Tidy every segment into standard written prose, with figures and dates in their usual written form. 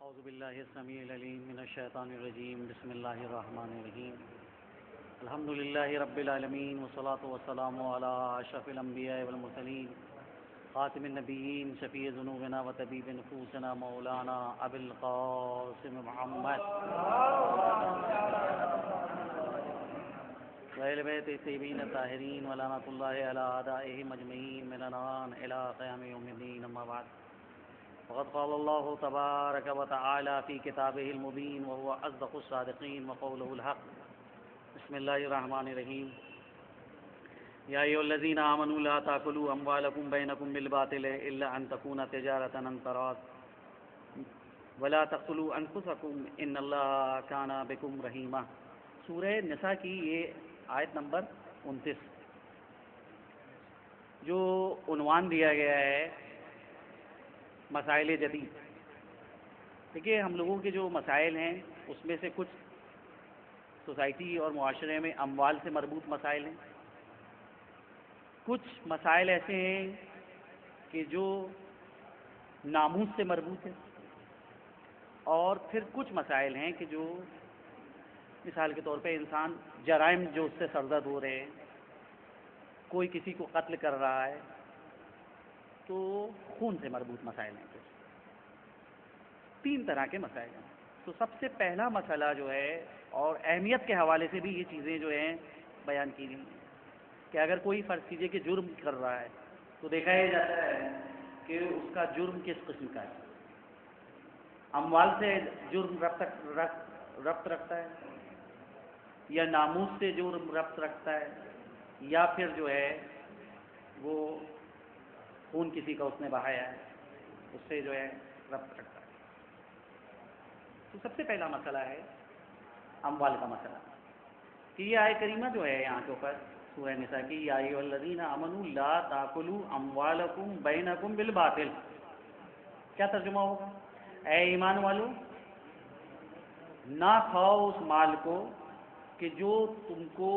اعوذ باللہ السمیع العلیم من الشیطان الرجیم بسم اللہ الرحمن الرحیم الحمد للہ رب العالمین والصلاة والسلام علی اشرف الانبیاء والمرسلین خاتم النبیین شفیع ذنوبنا وطبیب نفوسنا مولانا ابی القاسم محمد وآل بیت الطیبین الطاہرین ولعنۃ اللہ علی اعدائہم اجمعین من الآن الی قیام یوم الدین اما بعد وقد قال الله تبارك وتعالى في كتابه المبين وهو أصدق الصادقين وقوله الحق بسم الله الرحمن الرحيم يا أيها الذين آمنوا لا تأكلوا أموالكم بينكم بالباطل إلا أن تكون تجارة عن تراض ولا تقتلوا أنفسكم إن الله كان بكم رحيما. سورہ نساء کی یہ آیت نمبر 29 جو عنوان دیا گیا ہے مسائل جدید. دیکھیے ہم لوگوں کے جو مسائل ہیں اس میں سے کچھ سوسائٹی اور معاشرے میں اموال سے مربوط مسائل ہیں، کچھ مسائل ایسے ہیں کہ جو ناموس سے مربوط ہیں، اور پھر کچھ مسائل ہیں کہ جو مثال کے طور پہ انسان جرائم جو اس سے سرزد ہو رہے ہیں، کوئی کسی کو قتل کر رہا ہے تو خون سے مربوط مسائل ہیں. کچھ 3 طرح کے مسائل ہیں. تو سب سے پہلا مسئلہ جو ہے، اور اہمیت کے حوالے سے بھی یہ چیزیں جو ہیں بیان کی گئی ہیں کہ اگر کوئی فرض کیجئے کہ جرم کر رہا ہے تو دیکھا یہ جاتا ہے کہ اس کا جرم کس قسم کا ہے. اموال سے جرم ربط رکھتا ہے، یا ناموس سے جرم ربط رکھتا ہے، یا پھر جو ہے وہ خون کسی کا اس نے بہایا ہے اس سے جو ہے ربط رکھتا ہے. تو سب سے پہلا مسئلہ ہے اموال کا مسئلہ کہ یہ آیت کریمہ جو ہے یہاں کے اوپر سورہ نساء کی یا ایھا الذین آمنوا لا تاکلوا اموالکم بینکم بالباطل، کیا ترجمہ ہوگا؟ اے ایمان والو نہ کھاؤ اس مال کو کہ جو تم کو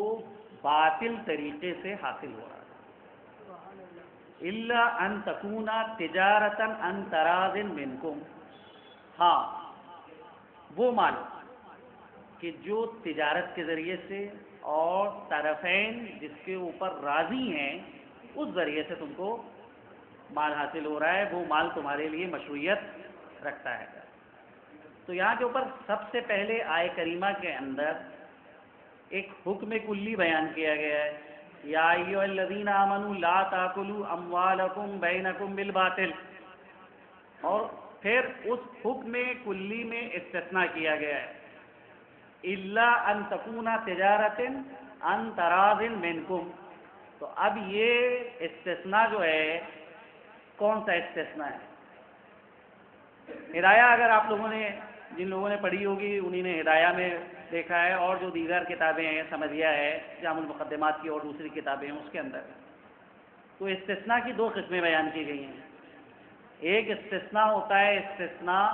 باطل طریقے سے حاصل ہو رہا ہے، الا ان تکون تجارتا عن تراض منکم، ہاں وہ مال کہ جو تجارت کے ذریعے سے اور طرفین جس کے اوپر راضی ہیں اس ذریعے سے تم کو مال حاصل ہو رہا ہے، وہ مال تمہارے لیے مشروعیت رکھتا ہے. تو یہاں کے اوپر سب سے پہلے آیت کریمہ کے اندر ایک حکم کلی بیان کیا گیا ہے، یا ایھا الذین آمنوا لا تاکلوا اموالکم بینکم بالباطل، اور پھر اس حکم کلی میں استثناء کیا گیا ہے الا ان تکون تجارۃ عن تراض منکم. تو اب یہ استثناء جو ہے کون سا استثناء ہے؟ ہدایہ اگر آپ لوگوں نے جن لوگوں نے پڑھی ہوگی انہی نے ہدایہ میں دیکھا ہے، اور جو دیگر کتابیں ہیں سمجھیہ ہے، جامع المقدمات کی اور دوسری کتابیں ہیں اس کے اندر تو استثناء کی 2 قسمیں بیان کی گئی ہیں. ایک استثناء ہوتا ہے استثناء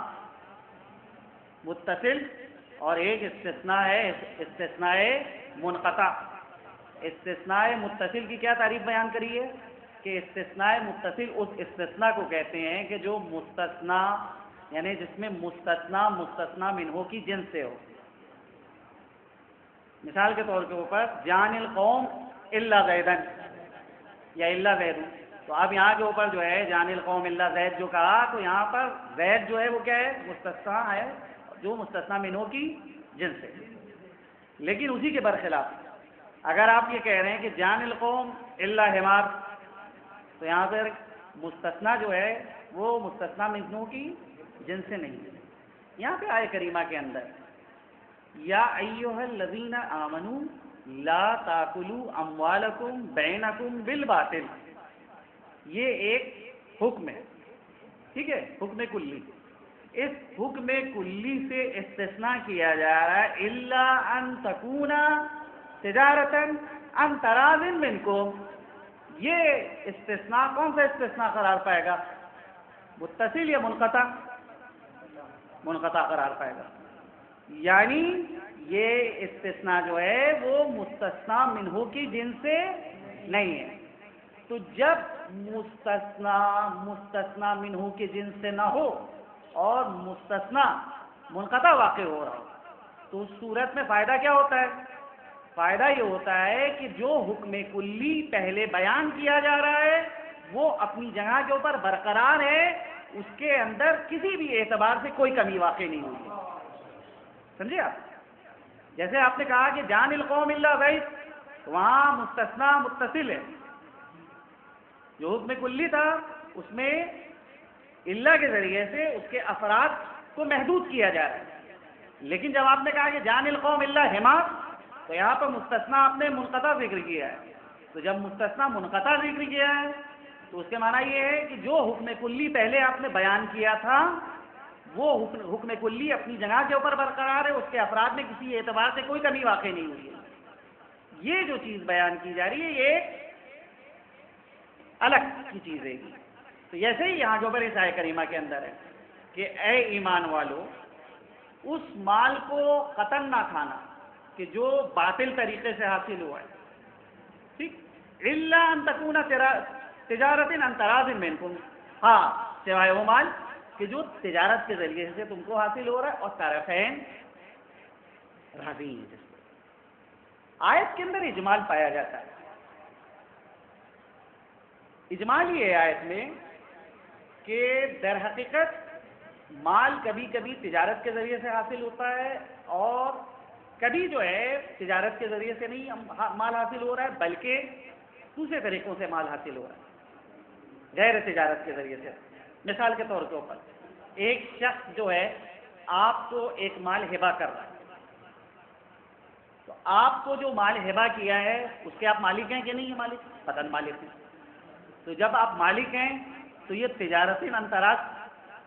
متصل، اور ایک استثناء ہے استثناء منقطع. استثناء متصل کی کیا تعریف بیان کری ہے کہ استثناء متصل اس استثناء کو کہتے ہیں کہ جو مستثنا یعنی جس میں مستثنا منہ کی جنس سے ہو. مثال کے طور کے اوپر جان القوم الا زیدن یا الا زید، تو اب یہاں کے اوپر جو ہے جان القوم الا زید جو کہا تو یہاں پر زید جو ہے وہ کیا ہے؟ مستثنا ہے جو مستثنا منہ کی جنس ہے. لیکن اسی کے برخلاف اگر آپ یہ کہہ رہے ہیں کہ جان القوم الا حمار، تو یہاں پر مستثنا جو ہے وہ مستثنا منہ کی جنس سے نہیں ہے. یہاں پہ آیت کریمہ کے اندر یا ایھا الذین آمنوا لا تاکلوا اموالکم بینکم بالباطل، یہ ایک حکم ہے، ٹھیک ہے، حکم کلی. اس حکم کلی سے استثناء کیا جا رہا ہے الا ان تکون تجارتا عن تراض منکم. یہ استثناء کون سا استثناء قرار پائے گا؟ متصل یا منقطع؟ منقطع قرار پائے گا. یعنی یہ استثناء جو ہے وہ مستثنا منہ کی جنس سے نہیں ہے. تو جب مستثنا منہ کی جنس سے نہ ہو اور مستثنا منقطع واقع ہو رہا ہو، تو اس صورت میں فائدہ کیا ہوتا ہے؟ فائدہ یہ ہوتا ہے کہ جو حکم کلی پہلے بیان کیا جا رہا ہے وہ اپنی جگہ کے اوپر برقرار ہے، اس کے اندر کسی بھی اعتبار سے کوئی کمی واقع نہیں ہوئی ہے. سمجھے آپ؟ جیسے آپ نے کہا کہ جان القوم الا زید، وہاں مستثنا متصل ہے. جو حکم کلی تھا اس میں اللہ کے ذریعے سے اس کے افراد کو محدود کیا جا رہا ہے، لیکن جب آپ نے کہا کہ جان القوم الا ہما، تو یہاں پر مستثنا آپ نے منقطع ذکر کیا ہے. تو جب مستثنا منقطع ذکر کیا ہے تو اس کے معنی یہ ہے کہ جو حکم کلی پہلے آپ نے بیان کیا تھا وہ حکم کلی اپنی جگہ کے اوپر برقرار ہے، اس کے افراد میں کسی اعتبار سے کوئی کمی واقع نہیں ہوئی ہے. یہ جو چیز بیان کی جا رہی ہے یہ الگ کی چیز ہے. تو جیسے ہی یہاں جو پر اس آیہ کریمہ کے اندر ہے کہ اے ایمان والو اس مال کو قطن نہ کھانا کہ جو باطل طریقے سے حاصل ہوا ہے، ٹھیک، الا ان تکون تجارت عن تراض منکم، ہاں سوائے وہ مال کہ جو تجارت کے ذریعے سے تم کو حاصل ہو رہا ہے اور طرفین راضی ہیں جس کو. آیت کے اندر اجمال پایا جاتا ہے. اجمال یہ ہے آیت میں کہ در حقیقت مال کبھی کبھی تجارت کے ذریعے سے حاصل ہوتا ہے اور کبھی جو ہے تجارت کے ذریعے سے نہیں مال حاصل ہو رہا ہے بلکہ دوسرے طریقوں سے مال حاصل ہو رہا ہے غیر تجارت کے ذریعے سے. مثال کے طور کے اوپر ایک شخص جو ہے آپ کو ایک مال ہبہ کر رہا ہے، تو آپ کو جو مال ہبہ کیا ہے اس کے آپ مالک ہیں کہ نہیں ہیں؟ مالک، قطعاً مالک ہیں. تو جب آپ مالک ہیں تو یہ تجارتین انتراز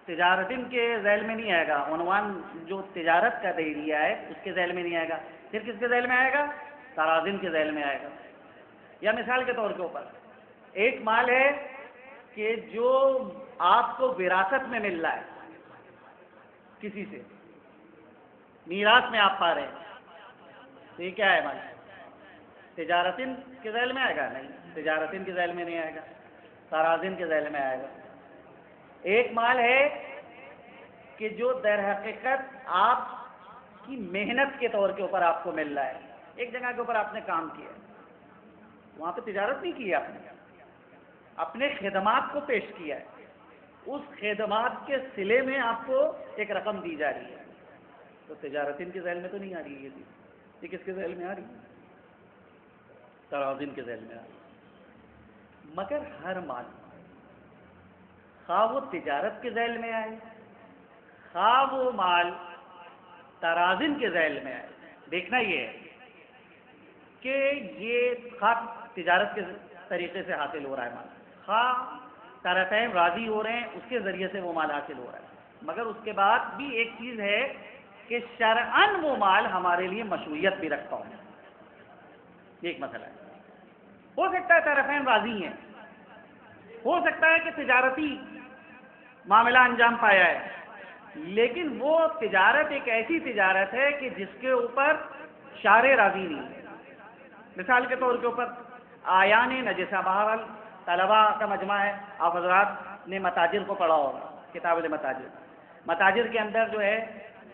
تجارتین کے ذیل میں نہیں آئے گا. عنوان جو تجارت کا دے دیا ہے اس کے ذیل میں نہیں آئے گا، پھر کس کے ذیل میں آئے گا؟ ترازن کے ذیل میں آئے گا. یا مثال کے طور کے اوپر ایک مال ہے کہ جو آپ کو وراثت میں مل رہا ہے، کسی سے میراث میں آپ پا رہے ہیں، تو یہ کیا ہے مال؟ تجارتین کے ذیل میں آئے گا؟ نہیں، تجارتین کے ذیل میں نہیں آئے گا، ترازن کے ذیل میں آئے گا. ایک مال ہے کہ جو در حقیقت آپ کی محنت کے طور کے اوپر آپ کو مل رہا ہے. ایک جگہ کے اوپر آپ نے کام کیا، وہاں پہ تجارت نہیں کی، آپ نے اپنے خدمات کو پیش کیا ہے، اس خدمات کے صلے میں آپ کو ایک رقم دی جا رہی ہے، تو تجارتین کے ذیل میں تو نہیں آ رہی ہے. یہ کس کے ذیل میں آ رہی ہے؟ ترازن کے ذیل میں آ رہی ہے. مگر ہر مال خواہ وہ تجارت کے ذیل میں آئے خواہ وہ مال ترازن کے ذیل میں آئے، دیکھنا یہ ہے کہ یہ خواہ تجارت کے طریقے سے حاصل ہو رہا ہے مال، خواہ طرفین راضی ہو رہے ہیں اس کے ذریعے سے وہ مال حاصل ہو رہا ہے. مگر اس کے بعد بھی ایک چیز ہے کہ شرعاً وہ مال ہمارے لیے مشروعیت بھی رکھتا ہوں. یہ ایک مسئلہ ہے. ہو سکتا ہے طرفین راضی ہیں، ہو سکتا ہے کہ تجارتی معاملہ انجام پایا ہے، لیکن وہ تجارت ایک ایسی تجارت ہے کہ جس کے اوپر شارع راضی نہیں ہے. مثال کے طور کے اوپر آیان نجسہ، بہرحال طلباء کا مجمع ہے، آپ حضرات نے متاجر کو پڑھا ہوگا، کتاب المتاجر. متاجر کے اندر جو ہے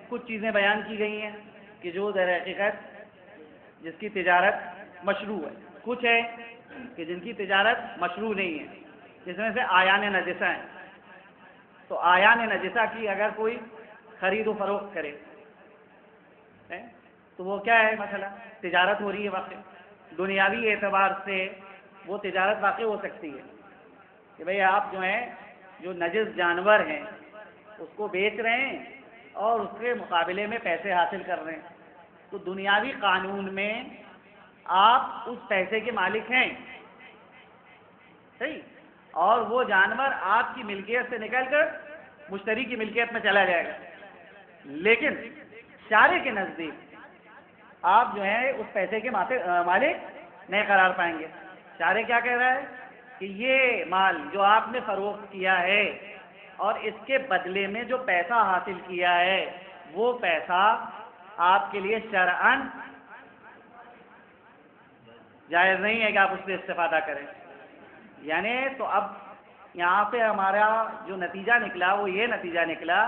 کچھ چیزیں بیان کی گئی ہیں کہ جو در حقیقت جس کی تجارت مشروع ہے، کچھ ہے کہ جن کی تجارت مشروع نہیں ہے، جس میں سے آیان نجسہ ہیں. تو آیان نجسہ کی اگر کوئی خرید و فروخت کرے تو وہ کیا ہے مسئلہ؟ تجارت ہو رہی ہے واقع. دنیاوی اعتبار سے وہ تجارت واقع ہو سکتی ہے کہ بھئی آپ جو ہیں جو نجس جانور ہیں اس کو بیچ رہے ہیں اور اس کے مقابلے میں پیسے حاصل کر رہے ہیں. تو دنیاوی قانون میں آپ اس پیسے کے مالک ہیں، صحیح، اور وہ جانور آپ کی ملکیت سے نکل کر مشتری کی ملکیت میں چلا جائے گا. لیکن شارع کے نزدیک آپ جو ہے اس پیسے کے مالک نہیں قرار پائیں گے. شارع کیا کہہ رہا ہے کہ یہ مال جو آپ نے فروخت کیا ہے اور اس کے بدلے میں جو پیسہ حاصل کیا ہے وہ پیسہ آپ کے لیے شرعاً جائز نہیں ہے کہ آپ اس سے استفادہ کریں. یعنی تو اب یہاں پہ ہمارا جو نتیجہ نکلا وہ یہ نتیجہ نکلا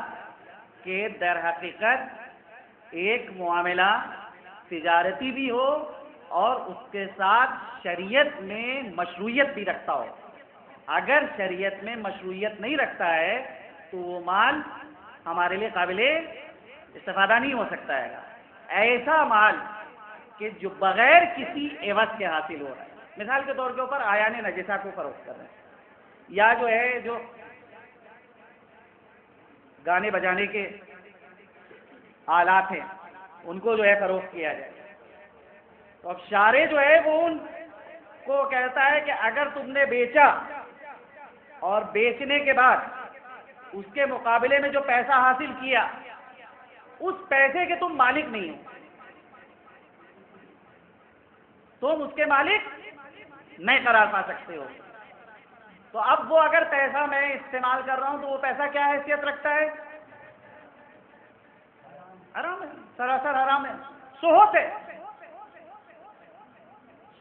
کہ در حقیقت ایک معاملہ تجارتی بھی ہو اور اس کے ساتھ شریعت میں مشروعیت بھی رکھتا ہو. اگر شریعت میں مشروعیت نہیں رکھتا ہے تو وہ مال ہمارے لیے قابل استفادہ نہیں ہو سکتا ہے. ایسا مال کہ جو بغیر کسی عوض کے حاصل ہو رہا ہے. مثال کے طور کے اوپر آیان نجسہ کو فروخت کر رہے ہیں، یا جو ہے جو گانے بجانے کے آلات ہیں ان کو جو ہے فروخت کیا جائے. تو اب شارع جو ہے وہ ان کو کہتا ہے کہ اگر تم نے بیچا اور بیچنے کے بعد اس کے مقابلے میں جو پیسہ حاصل کیا اس پیسے کے تم مالک نہیں ہو، تم اس کے مالک نہیں قرار پا سکتے ہو. تو اب وہ اگر پیسہ میں استعمال کر رہا ہوں تو وہ پیسہ کیا حیثیت رکھتا ہے؟ حرام ہے، سراسر حرام ہے، سہوت ہے.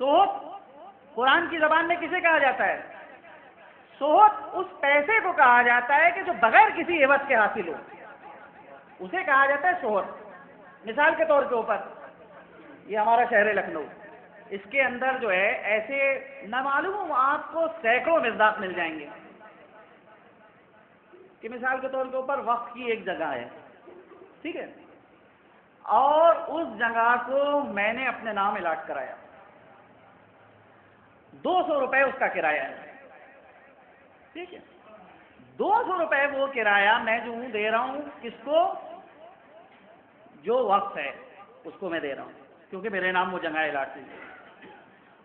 سہوت قرآن کی زبان میں کسے کہا جاتا ہے؟ سہوت اس پیسے کو کہا جاتا ہے کہ جو بغیر کسی عوض کے حاصل ہو، اسے کہا جاتا ہے سہوت. مثال کے طور کے اوپر یہ ہمارا شہر لکھنؤ، اس کے اندر جو ہے ایسے نہ معلوم آپ کو سینکڑوں مصداق مل جائیں گے کہ مثال کے طور کے اوپر وقف کی ایک جگہ ہے، ٹھیک ہے، اور اس جگہ کو میں نے اپنے نام الاٹ کرایا، 200 روپے اس کا کرایہ ہے، ٹھیک ہے. 200 روپے وہ کرایہ میں جو ہوں دے رہا ہوں کس کو؟ جو وقف ہے اس کو میں دے رہا ہوں کیونکہ میرے نام وہ جگہ الاٹ ہوئی ہے.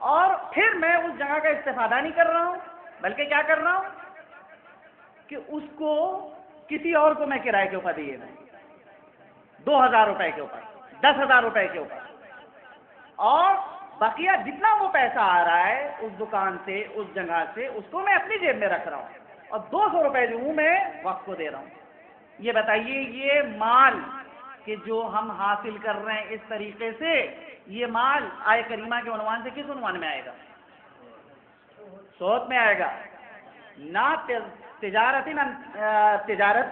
اور پھر میں اس جگہ کا استفادہ نہیں کر رہا ہوں بلکہ کیا کر رہا ہوں کہ اس کو کسی اور کو میں کرائے کے اوپر دیے میں 2000 روپے کے اوپر، 10,000 روپے کے اوپر، اور بقیہ جتنا وہ پیسہ آ رہا ہے اس دکان سے اس جگہ سے اس کو میں اپنی جیب میں رکھ رہا ہوں اور 200 روپے جو ہوں میں وقف کو دے رہا ہوں. یہ بتائیے یہ مال کہ جو ہم حاصل کر رہے ہیں اس طریقے سے، یہ مال آئے کریمہ کے عنوان سے کس عنوان میں آئے گا؟ سہوت میں آئے گا. نہ تجارت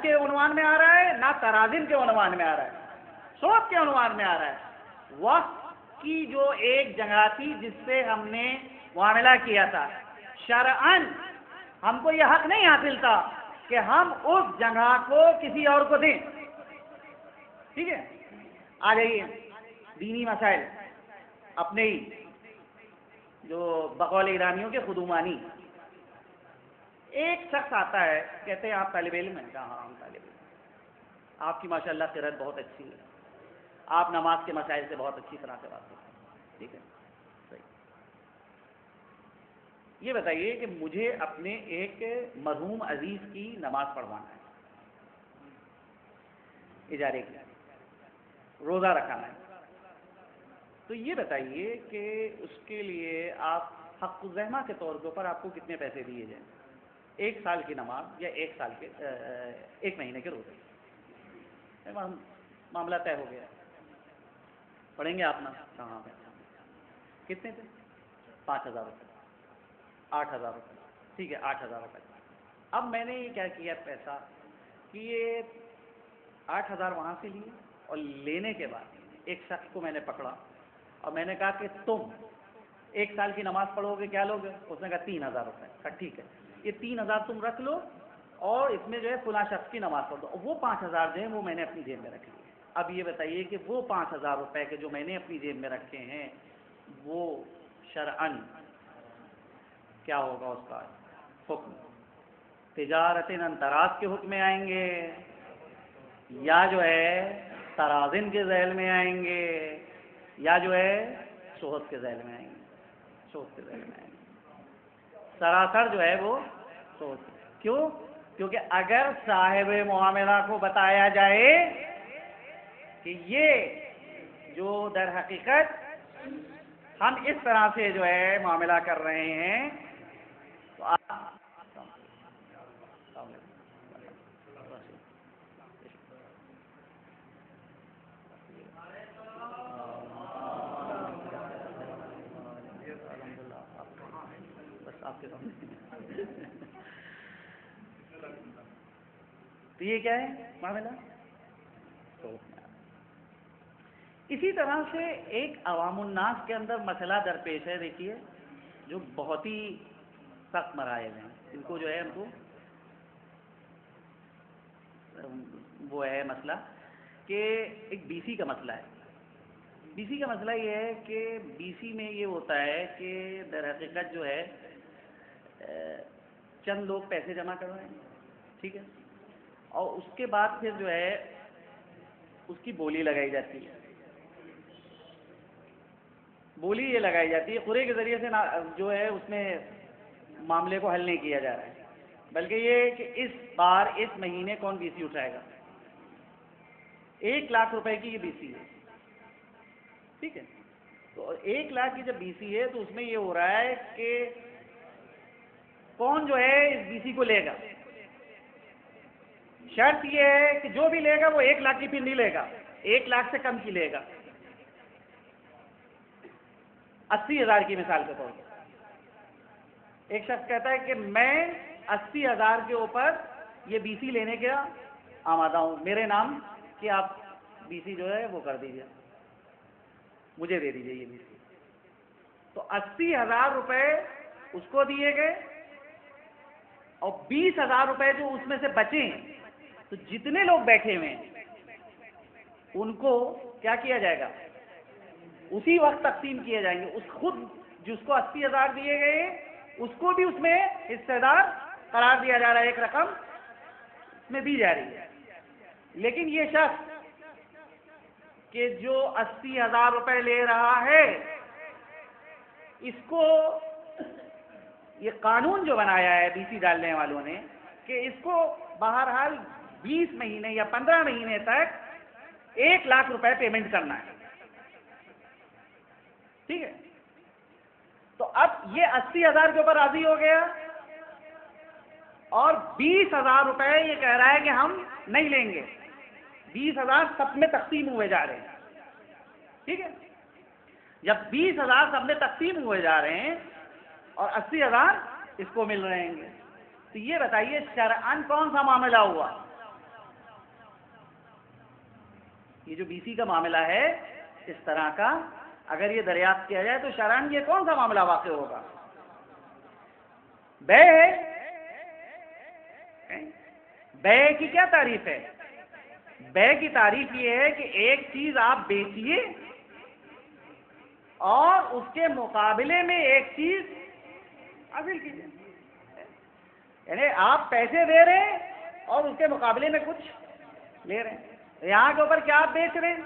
کے عنوان میں آ رہا ہے، نہ ترازن کے عنوان میں آ رہا ہے، سہوت کے عنوان میں آ رہا ہے. وقت کی جو ایک جگہ تھی جس سے ہم نے معاملہ کیا تھا، شرعاً ہم کو یہ حق نہیں حاصل تھا کہ ہم اس جگہ کو کسی اور کو دیں. ٹھیک ہے، آ جائیے دینی مسائل اپنے ہی جو بقول ایرانیوں کے خودمانی. ایک شخص آتا ہے، کہتے ہیں آپ طالب علم ہیں؟ کہا ہاں ہم طالب علم. آپ کی ماشاءاللہ قرأت بہت اچھی ہے، آپ نماز کے مسائل سے بہت اچھی طرح سے بات کرتے ہیں، ٹھیک ہے، صحیح. یہ بتائیے کہ مجھے اپنے ایک مرحوم عزیز کی نماز پڑھوانا ہے، اجارے کی، روزہ رکھانا ہے. تو یہ بتائیے کہ اس کے لیے آپ حق الزحمہ کے طور کے اوپر آپ کو کتنے پیسے دیے جائیں؟ 1 سال کی نماز یا 1 مہینے کے روزے؟ معاملہ طے ہو گیا. پڑھیں گے آپ نا؟ کہاں پہ؟ کتنے تھے؟ 5,000 روپے، 8,000 روپے، ٹھیک ہے، 8,000 روپے. اب میں نے یہ کیا کیا پیسہ کہ یہ 8,000 وہاں سے لیے اور لینے کے بعد ایک شخص کو میں نے پکڑا اور میں نے کہا کہ تم 1 سال کی نماز پڑھو گے، کیا لوگے؟ اس نے کہا 3,000 روپے. کہا ٹھیک ہے، یہ 3,000 تم رکھ لو اور اس میں جو ہے فلاں شخص کی نماز پڑھ دو. اور وہ 5,000 جو ہے وہ میں نے اپنی جیب میں رکھ لیے. اب یہ بتائیے کہ وہ 5,000 روپے کے جو میں نے اپنی جیب میں رکھے ہیں وہ شرعاً کیا ہوگا اس کا حکم؟ تجارت عن تراض کے حکم میں آئیں گے یا جو ہے ترازن کے ذیل میں آئیں گے یا جو ہے سہوت کے ذیل میں آئیں گے؟ سہوت کے ذیل میں آئیں گے سراسر جو ہے وہ سہوت. کیوں؟ کیونکہ اگر صاحب معاملہ کو بتایا جائے کہ یہ جو در حقیقت ہم اس طرح سے جو ہے معاملہ کر رہے ہیں تو آپ کے سامنے تو یہ کیا ہے معاملہ اسی طرح سے ایک عوام الناس کے اندر مسئلہ درپیش ہے، دیکھیے، جو بہت ہی سخت مرائل ہیں، ان کو جو ہے ہم کو وہ ہے مسئلہ کہ ایک بی سی کا مسئلہ ہے۔ بی سی کا مسئلہ یہ ہے کہ بی سی میں یہ ہوتا ہے کہ در حقیقت جو ہے چند لوگ پیسے جمع کر رہے ہیں، ٹھیک ہے، اور اس کے بعد پھر جو ہے اس کی بولی لگائی جاتی ہے۔ بولی یہ لگائی جاتی ہے، قرعے کے ذریعے سے جو ہے اس میں معاملے کو حل نہیں کیا جا رہا ہے، بلکہ یہ کہ اس بار اس مہینے کون بی سی اٹھائے گا۔ 1,00,000 روپے کی یہ بی سی ہے، ٹھیک ہے، تو 1,00,000 کی جب بی سی ہے تو اس میں یہ ہو رہا ہے کہ کون جو ہے اس بی سی کو لے گا۔ شرط یہ ہے کہ جو بھی لے گا وہ 1,00,000 کی پھر نہیں لے گا، 1,00,000 سے کم کی لے گا، 80,000 کی مثال کے طور پر ایک شخص کہتا ہے کہ میں 80,000 کے اوپر یہ بی سی لینے کا آمادہ ہوں، میرے نام کہ آپ بی سی جو ہے وہ کر دیجیے، مجھے دے دیجیے یہ بی سی۔ تو 80,000 روپے اس کو دیے گئے اور 20,000 روپے جو اس میں سے بچے، تو جتنے لوگ بیٹھے ہوئے ہیں ان کو کیا کیا جائے گا، اسی وقت تقسیم کیے جائیں گے۔ اس خود جس کو 80,000 دیے گئے اس کو بھی اس میں حصے دار قرار دیا جا رہا ہے، ایک رقم اس میں دی جا رہی ہے۔ لیکن یہ شخص کہ جو 80,000 روپے لے رہا ہے، اس کو یہ قانون جو بنایا ہے بی سی ڈالنے والوں نے کہ اس کو بہرحال 20 مہینے یا 15 مہینے تک 1,00,000 روپے پیمنٹ کرنا ہے، ٹھیک ہے۔ تو اب یہ 80,000 کے اوپر راضی ہو گیا اور 20,000 روپے یہ کہہ رہا ہے کہ ہم نہیں لیں گے، 20,000 سب میں تقسیم ہوئے جا رہے ہیں، ٹھیک ہے۔ جب 20,000 سب میں تقسیم ہوئے جا رہے ہیں اور 80,000 اس کو مل رہے ہیں، تو یہ بتائیے شرعاً کون سا معاملہ ہوا؟ یہ جو بی سی کا معاملہ ہے اس طرح کا اگر یہ دریافت کیا جائے تو شرعاً یہ کون سا معاملہ واقع ہوگا؟ بے ہے، بے کی کیا تعریف ہے؟ بے کی تعریف یہ ہے کہ ایک چیز آپ بیچیے اور اس کے مقابلے میں ایک چیز حاصل کیجیے، یعنی آپ پیسے دے رہے ہیں اور اس کے مقابلے میں کچھ لے رہے ہیں۔ یہاں کے اوپر کیا آپ بیچ رہے ہیں؟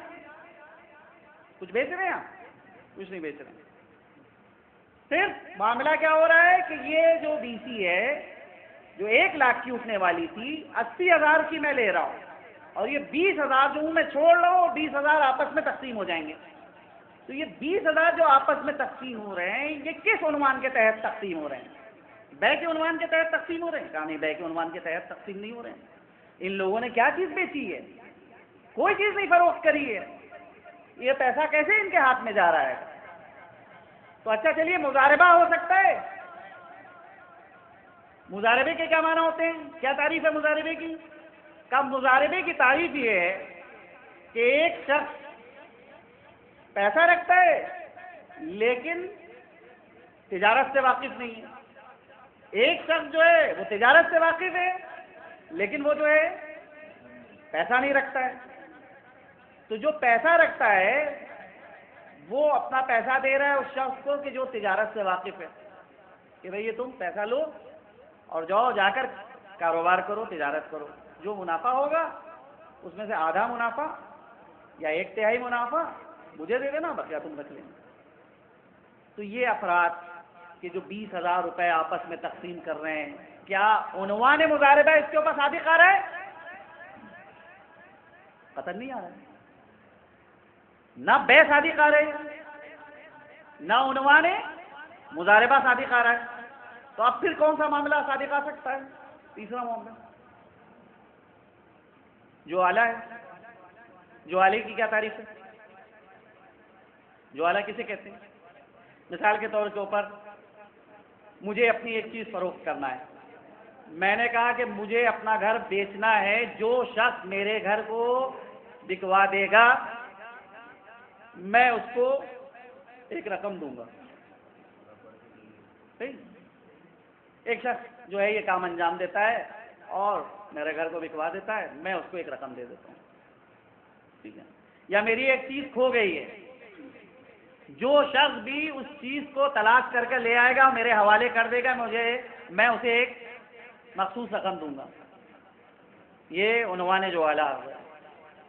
کچھ بیچ رہے ہیں؟ آپ کچھ نہیں بیچ رہے ہیں۔ صرف معاملہ کیا ہو رہا ہے کہ یہ جو بی سی ہے جو 1,00,000 کی اٹھنے والی تھی 80,000 کی میں لے رہا ہوں اور یہ 20,000 جو میں چھوڑ رہا ہوں اور 20,000 آپس میں تقسیم ہو جائیں گے۔ تو یہ 20,000 جو آپس میں تقسیم ہو رہے ہیں یہ کس عنوان کے تحت تقسیم ہو رہے ہیں؟ بے کے عنوان کے تحت تقسیم ہو رہے ہیں؟ کہا نہیں، بے کے عنوان کے تحت تقسیم نہیں ہو رہے ہیں۔ ان لوگوں نے کیا چیز بیچی ہے؟ کوئی چیز نہیں فروخت کری ہے، یہ پیسہ کیسے ان کے ہاتھ میں جا رہا ہے؟ تو اچھا چلیے مضاربہ ہو سکتا ہے۔ مضاربے کے کیا معنی ہوتے ہیں؟ کیا تعریف ہے مضاربے کی؟ کب مضاربے کی تعریف یہ ہے کہ ایک شخص پیسہ رکھتا ہے لیکن تجارت سے واقف نہیں ہے، ایک شخص جو ہے وہ تجارت سے واقف ہے لیکن وہ جو ہے پیسہ نہیں رکھتا ہے۔ تو جو پیسہ رکھتا ہے وہ اپنا پیسہ دے رہا ہے اس شخص کو کہ جو تجارت سے واقف ہے کہ بھئی یہ تم پیسہ لو اور جاؤ جا کر کاروبار کرو، تجارت کرو، جو منافع ہوگا اس میں سے آدھا منافع یا 1/3 منافع مجھے دے دینا، بقیہ تم رکھ لینا۔ تو یہ افراد کہ جو 20,000 روپے آپس میں تقسیم کر رہے ہیں، کیا عنوان مضاربہ اس کے اوپر صادق آ رہا ہے؟ قطعاً نہیں آ رہا ہے، نہ بے صادق آ رہے ہیں نہ عنوان مضاربہ صادق آ رہا ہے۔ تو اب پھر کون سا معاملہ صادق آ سکتا ہے؟ تیسرا معاملہ جو آلہ ہے۔ جو آلے کی کیا تعریف ہے؟ جو آلہ کسے کہتے ہیں؟ مثال کے طور کے اوپر مجھے اپنی ایک چیز فروخت کرنا ہے، میں نے کہا کہ مجھے اپنا گھر بیچنا ہے، جو شخص میرے گھر کو بکوا دے گا میں اس کو ایک رقم دوں گا. صحیح. ایک شخص جو ہے یہ کام انجام دیتا ہے اور میرے گھر کو بکوا دیتا ہے, میں اس کو ایک رقم دے دیتا ہوں. ٹھیک ہے. یا میری ایک چیز کھو گئی ہے, جو شخص بھی اس چیز کو تلاش کر کے لے آئے گا میرے حوالے کر دے گا, میں اسے ایک مخصوص رقم دوں گا. یہ عنوان جوالا ہے.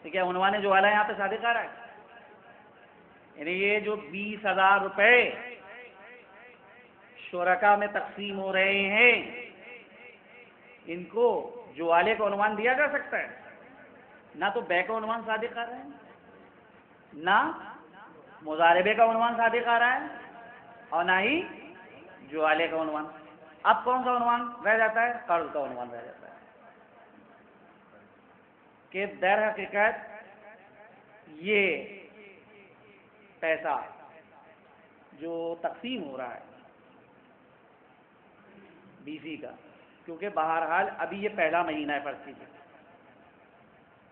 ٹھیک ہے. عنوان جوالا یہاں پہ صادق آ رہا ہے, یعنی یہ جو 20,000 روپے شرکا میں تقسیم ہو رہے ہیں, ان کو جوالے کا عنوان دیا جا سکتا ہے؟ نہ تو بے کا عنوان صادق آ رہا ہے, نہ مضاربے کا عنوان صادق آ رہا ہے, اور نہ ہی جوالے کا عنوان. اب کون سا عنوان رہ جاتا ہے؟ قرض کا عنوان رہ جاتا ہے. کہ در حقیقت یہ پیسہ جو تقسیم ہو رہا ہے بیسی کا, کیونکہ بہرحال ابھی یہ پہلا مہینہ ہے فرض کیجیے,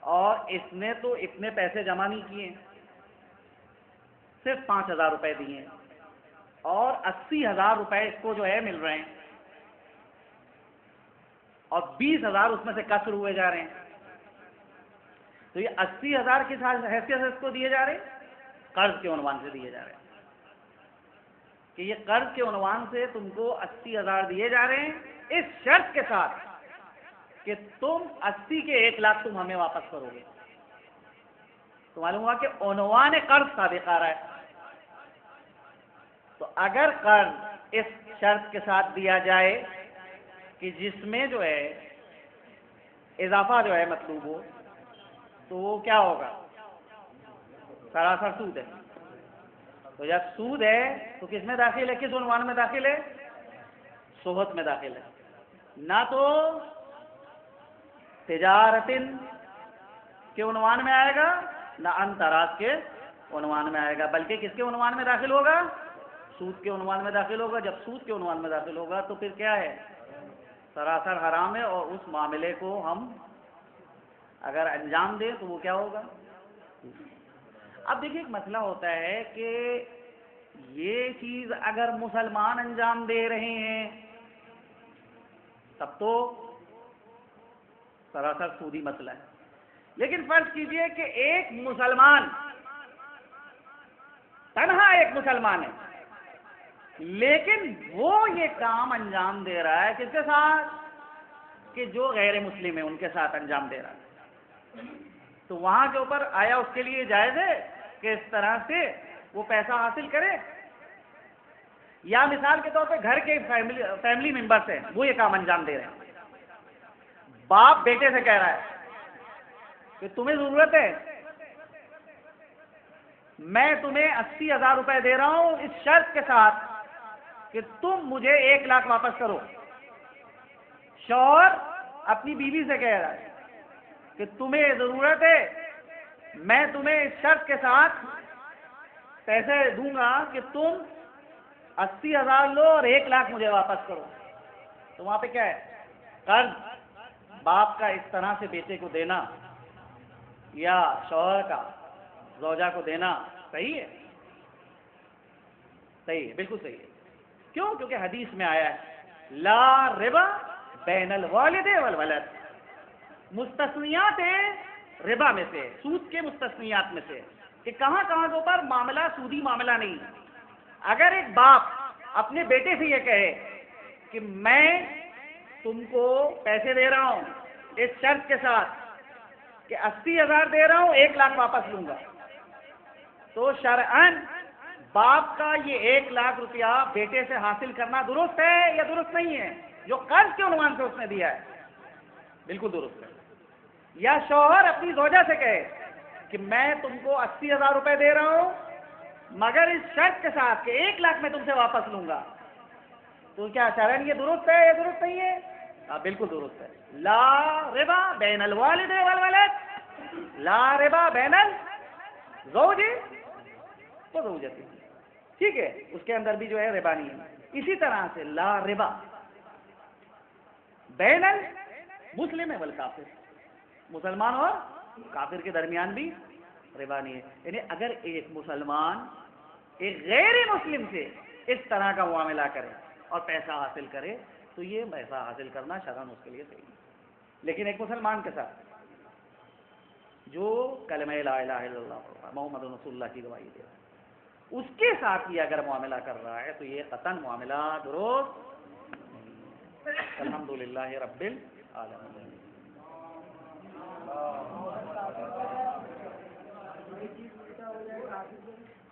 اور اس نے تو اتنے پیسے جمع نہیں کیے, صرف 5,000 روپے دیے ہیں, اور 80,000 روپے اس کو جو ہے مل رہے ہیں, اور 20,000 اس میں سے کسر ہوئے جا رہے ہیں. تو یہ 80,000 کس حیثیت سے اس کو دیے جا رہے ہیں؟ قرض کے عنوان سے دیے جا رہے ہیں. کہ یہ قرض کے عنوان سے تم کو 80,000 دیے جا رہے ہیں, اس شرط کے ساتھ کہ تم 80 کے 1 لاکھ تم ہمیں واپس کرو گے. تو معلوم ہوا کہ عنوان قرض صادق آ رہا ہے. تو اگر قرض اس شرط کے ساتھ دیا جائے کہ جس میں جو ہے اضافہ جو ہے مطلوب ہو, تو وہ کیا ہوگا؟ سراسر سود ہے. تو جب سود ہے تو کس میں داخل ہے؟ کس عنوان میں داخل ہے؟ صحت میں داخل ہے. نہ تو تجارت کے عنوان میں آئے گا, نہ انتراج کے عنوان میں آئے گا, بلکہ کس کے عنوان میں داخل ہوگا؟ سود کے عنوان میں داخل ہوگا. جب سود کے عنوان میں داخل ہوگا تو پھر کیا ہے؟ سراسر حرام ہے, اور اس معاملے کو ہم اگر انجام دیں تو وہ کیا ہوگا؟ اب دیکھیے ایک مسئلہ ہوتا ہے کہ یہ چیز اگر مسلمان انجام دے رہے ہیں تب تو سراسر سودی مسئلہ ہے. لیکن فرض کیجئے کہ ایک مسلمان, تنہا ایک مسلمان ہے, لیکن وہ یہ کام انجام دے رہا ہے کس کے ساتھ؟ کہ جو غیر مسلم ہیں ان کے ساتھ انجام دے رہا ہے. تو وہاں کے اوپر آیا اس کے لیے جائز ہے کہ اس طرح سے وہ پیسہ حاصل کرے؟ یا مثال کے طور پہ گھر کے فیملی ممبرس ہیں, وہ یہ کام انجام دے رہے ہیں. باپ بیٹے سے کہہ رہا ہے کہ تمہیں ضرورت ہے, میں تمہیں 80,000 روپے دے رہا ہوں اس شرط کے ساتھ کہ تم مجھے 1 لاکھ واپس کرو. شوہر اپنی بیوی سے کہہ رہا ہے کہ تمہیں ضرورت ہے, میں تمہیں اس شرط کے ساتھ پیسے دوں گا کہ تم 80,000 لو اور 1 لاکھ مجھے واپس کرو. تو وہاں پہ کیا ہے؟ قرض باپ کا اس طرح سے بیٹے کو دینا یا شوہر کا زوجہ کو دینا صحیح ہے؟ صحیح ہے, بالکل صحیح ہے. کیوں؟ کیونکہ حدیث میں آیا ہے لا ربا بین الوالد والولد. مستثنیات ربا میں سے, سود کے مستثنیات میں سے, کہ کہاں کہاں کے اوپر معاملہ سودی معاملہ نہیں. اگر ایک باپ اپنے بیٹے سے یہ کہے کہ میں تم کو پیسے دے رہا ہوں اس شرط کے ساتھ کہ 80,000 دے رہا ہوں 1 لاکھ واپس لوں گا, تو شرعاً باپ کا یہ 1 لاکھ روپیہ بیٹے سے حاصل کرنا درست ہے یا درست نہیں ہے؟ جو قرض کے عنوان سے اس نے دیا ہے بالکل درست ہے. یا شوہر اپنی زوجہ سے کہے کہ میں تم کو 80,000 روپے دے رہا ہوں مگر اس شرط کے ساتھ کہ 1 لاکھ میں تم سے واپس لوں گا, تو کیا شرعاً یہ درست ہے یا درست نہیں ہے؟ ہاں بالکل درست ہے. لا ربا بین الوالد والولد, لا ربا بین الزوج وزوجته. ٹھیک ہے, اس کے اندر بھی جو ہے ربا نہیں ہے. اسی طرح سے لا ربا بین المسلم والکافر, مسلمان اور کافر کے درمیان بھی ربا نہیں ہے. یعنی اگر ایک مسلمان ایک غیر مسلم سے اس طرح کا معاملہ کرے اور پیسہ حاصل کرے تو یہ پیسہ حاصل کرنا شرعاً اس کے لیے صحیح ہے. لیکن ایک مسلمان کے ساتھ جو کلمہ لا الہ الا اللہ محمد رسول اللہ کی گواہی دے رہا ہے اس کے ساتھ یہ اگر معاملہ کر رہا ہے تو یہ قطعاً معاملہ درست نہیں ہے. الحمدللہ رب العالمین.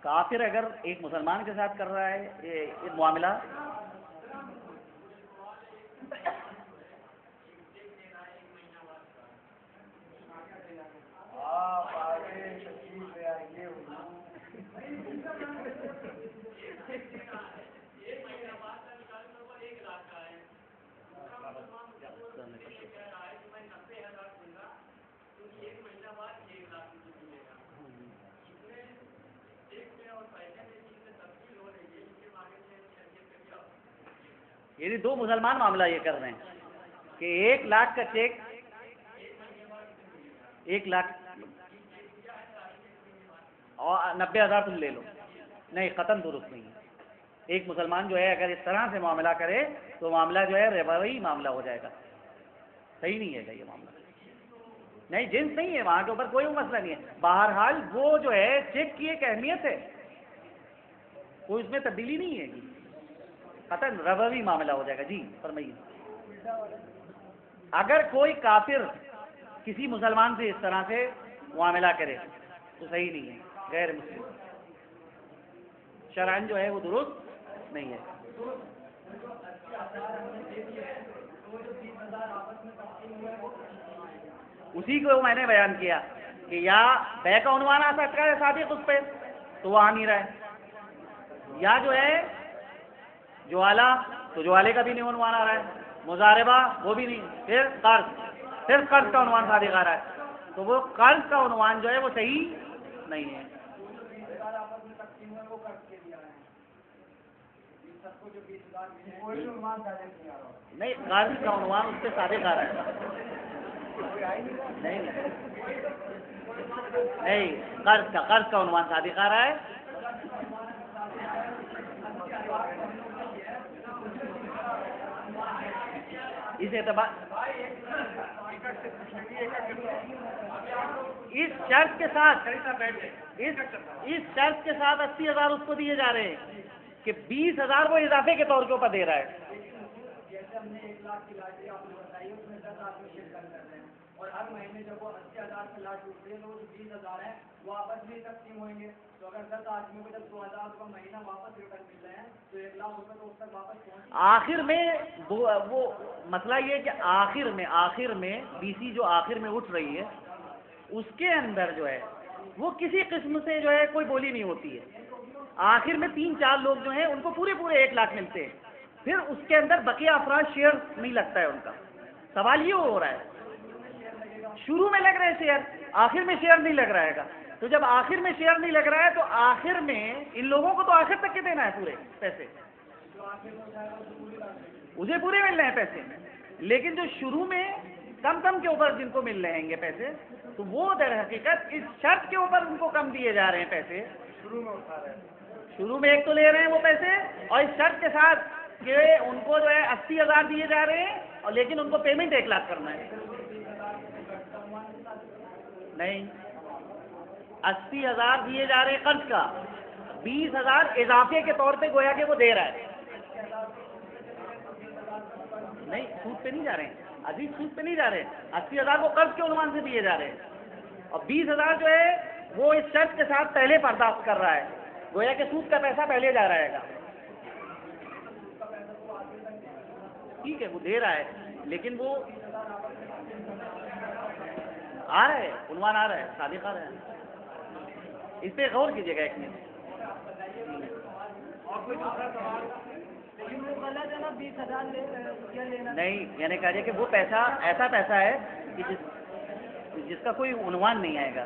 کافر اگر ایک مسلمان کے ساتھ کر رہا ہے یہ معاملہ یعنی دو مسلمان معاملہ یہ کر رہے ہیں کہ 1 لاکھ کا چیک 1 لاکھ اور 90,000 تم لے لو. نہیں قطعاً درست نہیں ہے. ایک مسلمان جو ہے اگر اس طرح سے معاملہ کرے تو معاملہ جو ہے ربوی معاملہ ہو جائے گا. صحیح نہیں ہے یہ معاملہ. نہیں جنس نہیں ہے وہاں کے اوپر کوئی مسئلہ نہیں ہے. بہرحال وہ جو ہے چیک کی ایک اہمیت ہے کوئی اس میں تبدیلی نہیں ہے گی. قطعاً ربوی معاملہ ہو جائے گا. جی فرمائیے. اگر کوئی کافر کسی مسلمان سے اس طرح سے معاملہ کرے تو صحیح نہیں ہے. غیر مسلم شرعاً جو ہے وہ درست نہیں ہے. اسی کو میں نے بیان کیا کہ یا بے کا عنوان آ سکتا ہے صادق اس پہ تو وہ آ نہیں رہا ہے, یا جو ہے جوالا تو جوالے کا بھی نہیں عنوان آ رہا ہے, مضاربہ وہ بھی نہیں, پھر قرض صرف قرض کا عنوان صادق آ رہا ہے تو وہ قرض کا عنوان جو ہے وہ صحیح نہیں ہے. نہیں قرض کا عنوان اس پہ صادق آ رہا ہے. نہیں قرض کا عنوان صادق آ رہا ہے. اس اعتبار اس شرط کے ساتھ 80,000 اس کو دیے جا رہے ہیں کہ 20,000 وہ اضافے کے طور کے اوپر دے رہا ہے. جیسے ہم نے 1 لاکھ کی لاٹری آپ نے بتائی اس میں 10 آدمی شرکت کر رہے ہیں اور ہر مہینے جب وہ 80,000 کی لاٹ ٹوٹتی ہے تو وہ 20,000 ہیں وہ آپس میں تقسیم ہوئیں گے. تو اگر 10 آدمیوں کو جب 2,000 روپے مہینہ واپس ریٹرن مل رہے ہیں تو 1 لاکھ روپے تو اس تک واپس پہنچ. آخر میں وہ مسئلہ یہ ہے کہ آخر میں بی سی جو آخر میں اٹھ رہی ہے اس کے اندر جو ہے وہ کسی قسم سے جو ہے کوئی بولی نہیں ہوتی ہے. آخر میں 3-4 لوگ جو ہیں ان کو پورے 1 لاکھ ملتے ہیں. پھر اس کے اندر بقیہ افراد شیئر نہیں لگتا ہے ان کا. سوال یہ ہو رہا ہے شروع میں لگ رہے ہیں شیئر, آخر میں شیئر نہیں لگ رہا ہے گا. تو جب آخر میں شیئر نہیں لگ رہا ہے تو آخر میں ان لوگوں کو تو آخر تک کے دینا ہے پورے پیسے, اسے پورے مل رہے ہیں پیسے. لیکن جو شروع میں کم کے اوپر جن کو مل رہے ہیں گے پیسے تو وہ در حقیقت اس شرط کے اوپر ان کو کم دیے جا رہے ہیں پیسے. شروع میں ایک تو لے رہے ہیں وہ پیسے اور اس شرط کے ساتھ کہ ان کو جو ہے 80,000 دیے جا رہے ہیں اور لیکن ان کو پیمنٹ 1 لاکھ کرنا ہے. نہیں 80,000 دیے جا رہے ہیں قرض کا, 20,000 اضافے کے طور پہ گویا کہ وہ دے رہا ہے. نہیں سود پہ نہیں جا رہے ہیں عزیز, سود پہ نہیں جا رہے ہیں. 80,000 وہ قرض کے عنوان سے دیے جا رہے ہیں اور 20,000 جو ہے وہ اس شرط کے ساتھ پہلے پرداخت کر رہا ہے, گویا کہ سود کا پیسہ پہلے جا رہا ہے. ٹھیک ہے وہ دے رہا ہے لیکن وہ آ رہا ہے عنوان آ رہا ہے صادق آ رہا ہے. اس پہ غور کیجیے گا 1 منٹ. نہیں یعنی کہا کہ وہ پیسہ ایسا پیسہ ہے کہ جس کا کوئی عنوان نہیں آئے گا.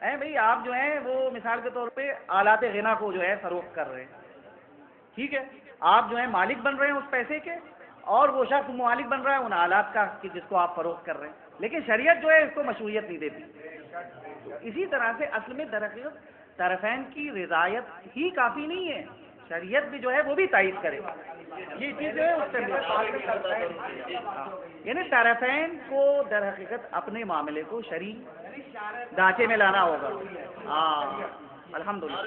بھئی آپ جو ہیں وہ مثال کے طور پہ آلات غنا کو جو ہے فروخت کر رہے ہیں، ٹھیک ہے، آپ جو ہیں مالک بن رہے ہیں اس پیسے کے، اور وہ شخص مالک بن رہا ہے ان آلات کا کہ جس کو آپ فروخت کر رہے ہیں، لیکن شریعت جو ہے اس کو مشروعیت نہیں دیتی۔ اسی طرح سے اصل میں درحقیقت طرفین کی رضایت ہی کافی نہیں ہے، شریعت بھی جو ہے وہ بھی تائید کرے، یہ چیز جو ہے اس سے یعنی طرفین کو در حقیقت اپنے معاملے کو شرعی ڈھانچے میں لانا ہوگا۔ ہاں الحمدللہ۔